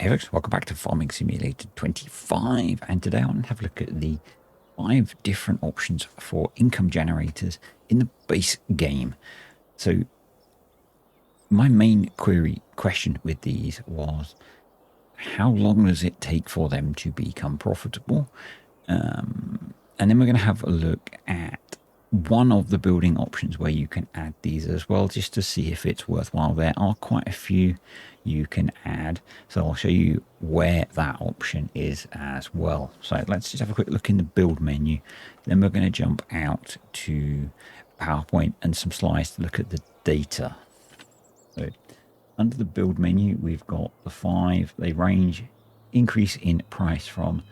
Hey folks, welcome back to Farming Simulator 25, and today I want to have a look at the 5 different options for income generators in the base game. So my main question with these was, how long does it take for them to become profitable? And then we're going to have a look at one of the building options where you can add these as well, just to see if it's worthwhile. There are quite a few you can add, so I'll show you where that option is as well. So let's just have a quick look in the build menu. Then we're going to jump out to PowerPoint and some slides to look at the data. So under the build menu, we've got the 5. They range increase in price from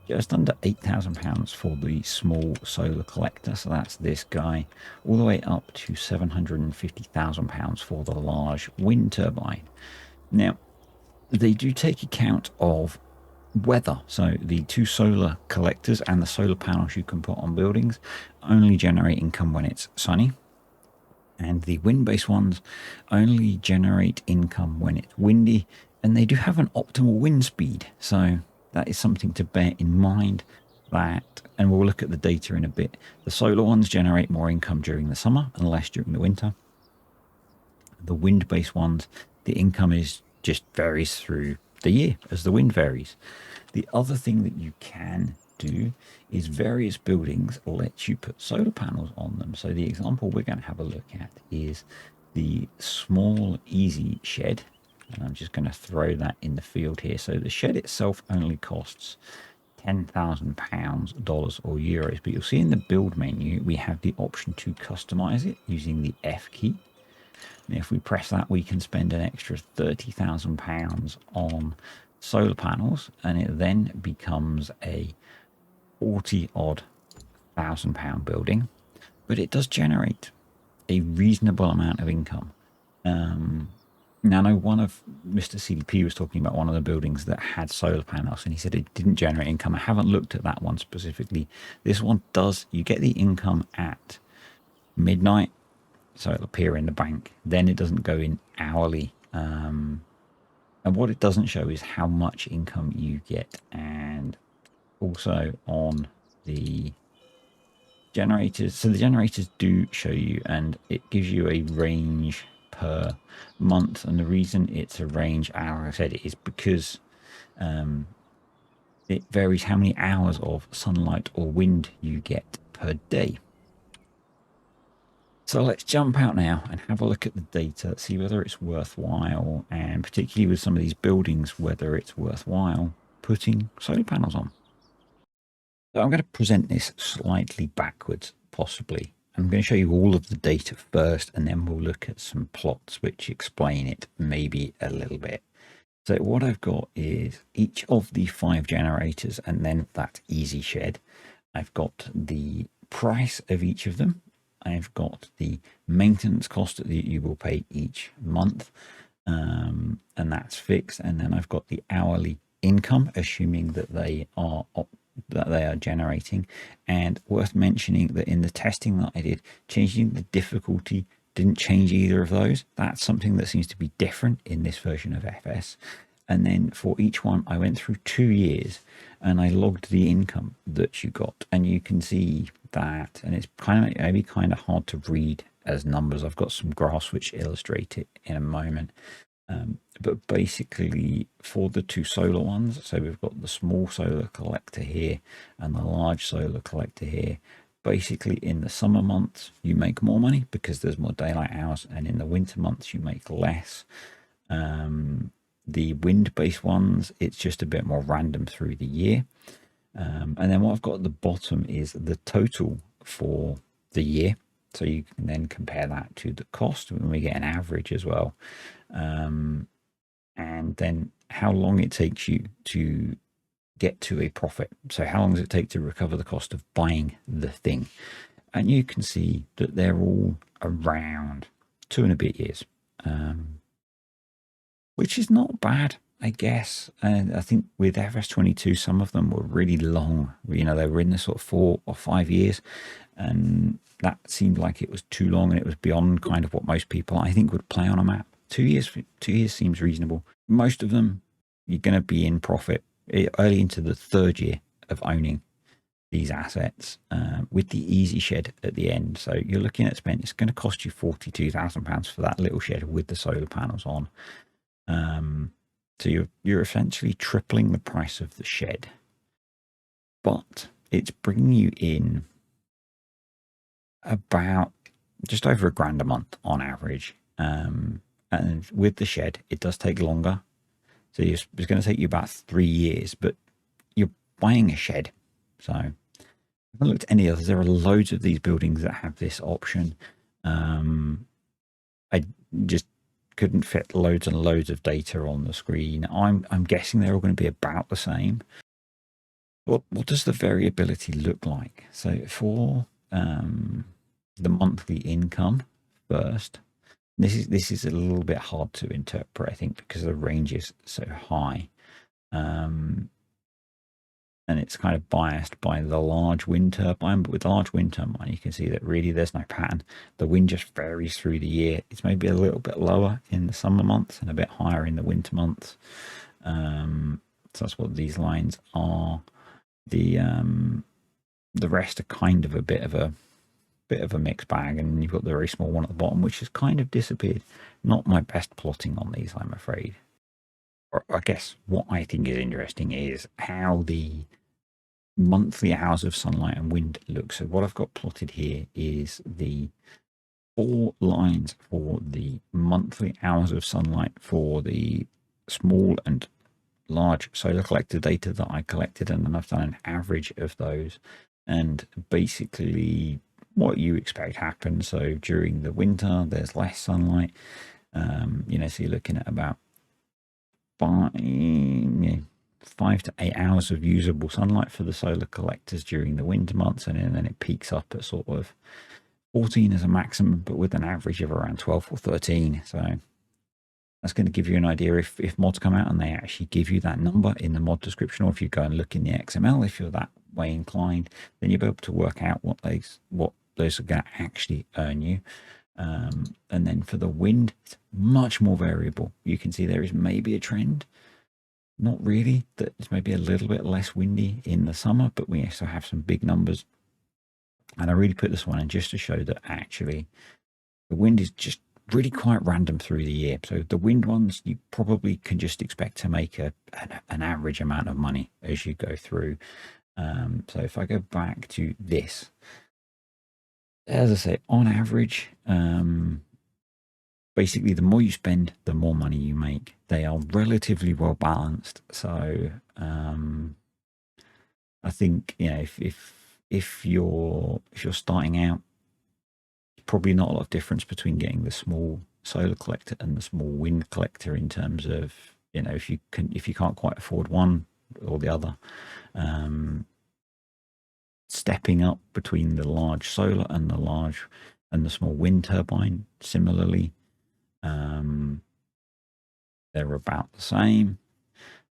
just under £8,000 for the small solar collector, so that's this guy, all the way up to £750,000 for the large wind turbine. Now, they do take account of weather, so the 2 solar collectors and the solar panels you can put on buildings only generate income when it's sunny, and the wind-based ones only generate income when it's windy, and they do have an optimal wind speed, so that is something to bear in mind. That, and we'll look at the data in a bit. The solar ones generate more income during the summer and less during the winter. The wind-based ones, the income just varies through the year as the wind varies. The other thing that you can do is various buildings let you put solar panels on them. So the example we're going to have a look at is the small easy shed. And I'm just going to throw that in the field here. So the shed itself only costs £10,000, dollars or euros, but you'll see in the build menu we have the option to customize it using the F key. And if we press that, we can spend an extra £30,000 on solar panels, and it then becomes a 40-odd thousand pound building, but it does generate a reasonable amount of income. Now, I know one of Mr. CDP was talking about one of the buildings that had solar panels, and he said it didn't generate income. I haven't looked at that one specifically. This one does. You get the income at midnight, so it'll appear in the bank. Then it doesn't go in hourly. And what it doesn't show is how much income you get. And also on the generators. So the generators do show you, and it gives you a range per month, and the reason it's a range, hour I said it, is because it varies how many hours of sunlight or wind you get per day. So let's jump out now and have a look at the data, see whether it's worthwhile, and particularly with some of these buildings, whether it's worthwhile putting solar panels on. So I'm going to present this slightly backwards, possibly. I'm going to show you all of the data first, and then we'll look at some plots which explain it maybe a little bit. So what I've got is each of the 5 generators, and then that easy shed. I've got the price of each of them. I've got the maintenance cost that you will pay each month, and that's fixed. And then I've got the hourly income, assuming that they are generating. And worth mentioning that in the testing that I did, changing the difficulty didn't change either of those. That's something that seems to be different in this version of FS. And then for each one, I went through 2 years and I logged the income that you got, and you can see that, and it's maybe kind of hard to read as numbers. I've got some graphs which illustrate it in a moment. But basically for the 2 solar ones, so we've got the small solar collector here and the large solar collector here. Basically in the summer months you make more money because there's more daylight hours, and in the winter months you make less. The wind-based ones, it's just a bit more random through the year. And then what I've got at the bottom is the total for the year. So you can then compare that to the cost when we get an average as well. And then how long it takes you to get to a profit. So how long does it take to recover the cost of buying the thing? And you can see that they're all around 2 and a bit years, which is not bad, I guess. And I think with FS22, some of them were really long. You know, they were in the sort of 4 or 5 years, and that seemed like it was too long, and it was beyond kind of what most people, I think, would play on a map. 2 years seems reasonable. Most of them you're going to be in profit early into the third year of owning these assets, with the easy shed at the end. So you're looking at spend. It's going to cost you £42,000 for that little shed with the solar panels on. So you're essentially tripling the price of the shed, but it's bringing you in about just over £1,000 a month on average. And with the shed, it does take longer. So it's going to take you about 3 years, but you're buying a shed. So I haven't looked at any others. There are loads of these buildings that have this option. I just couldn't fit loads and loads of data on the screen. I'm guessing they're all going to be about the same. What does the variability look like? So for the monthly income first, this is a little bit hard to interpret, I think, because the range is so high. And it's kind of biased by the large wind turbine. But with the large wind turbine, you can see that really there's no pattern. The wind just varies through the year. It's maybe a little bit lower in the summer months and a bit higher in the winter months. So that's what these lines are. The rest are kind of a bit of a mixed bag, and you've got the very small one at the bottom, which has kind of disappeared. Not my best plotting on these, I'm afraid. Or I guess what I think is interesting is how the monthly hours of sunlight and wind look. So what I've got plotted here is the 4 lines for the monthly hours of sunlight for the small and large solar collector data that I collected, and then I've done an average of those, and basically what you expect happens. So during the winter there's less sunlight, so you're looking at about 5 to 8 hours of usable sunlight for the solar collectors during the winter months, and then it peaks up at sort of 14 as a maximum, but with an average of around 12 or 13. So that's going to give you an idea if mods come out and they actually give you that number in the mod description, or if you go and look in the XML, if you're that way inclined, then you'll be able to work out what those are going to actually earn you. And then for the wind, it's much more variable. You can see there is maybe a trend, not really, that it's maybe a little bit less windy in the summer, but we also have some big numbers. And I really put this one in just to show that actually the wind is just really quite random through the year. So the wind ones, you probably can just expect to make an average amount of money as you go through. So if I go back to this, as I say, on average, basically the more you spend, the more money you make. They are relatively well balanced. So I think, if you're starting out, probably not a lot of difference between getting the small solar collector and the small wind collector in terms of, if you can't quite afford one or the other. Stepping up between the large solar and the small wind turbine, similarly, they're about the same.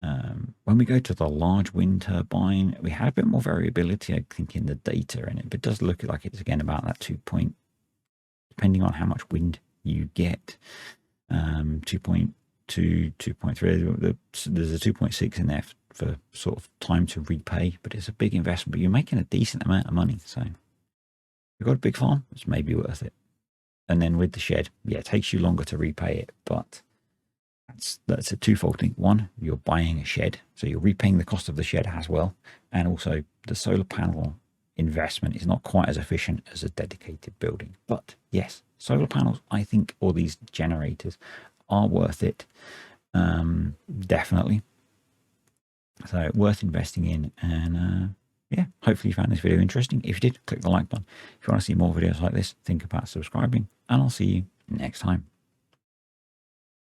When we go to the large wind turbine, we had a bit more variability, I think, in the data in it, but it does look like it's again about that 2 point, depending on how much wind you get, 2.2, 2.3. There's a 2.6 in there for sort of time to repay, but it's a big investment, but you're making a decent amount of money. So you've got a big farm, it's maybe worth it. And then with the shed, it takes you longer to repay it, but that's a twofold thing. One, you're buying a shed, so you're repaying the cost of the shed as well. And also the solar panel investment is not quite as efficient as a dedicated building. But yes, solar panels, I think, or these generators are worth it. Definitely. So worth investing in. And hopefully you found this video interesting. If you did, click the like button. If you want to see more videos like this, think about subscribing, and I'll see you next time.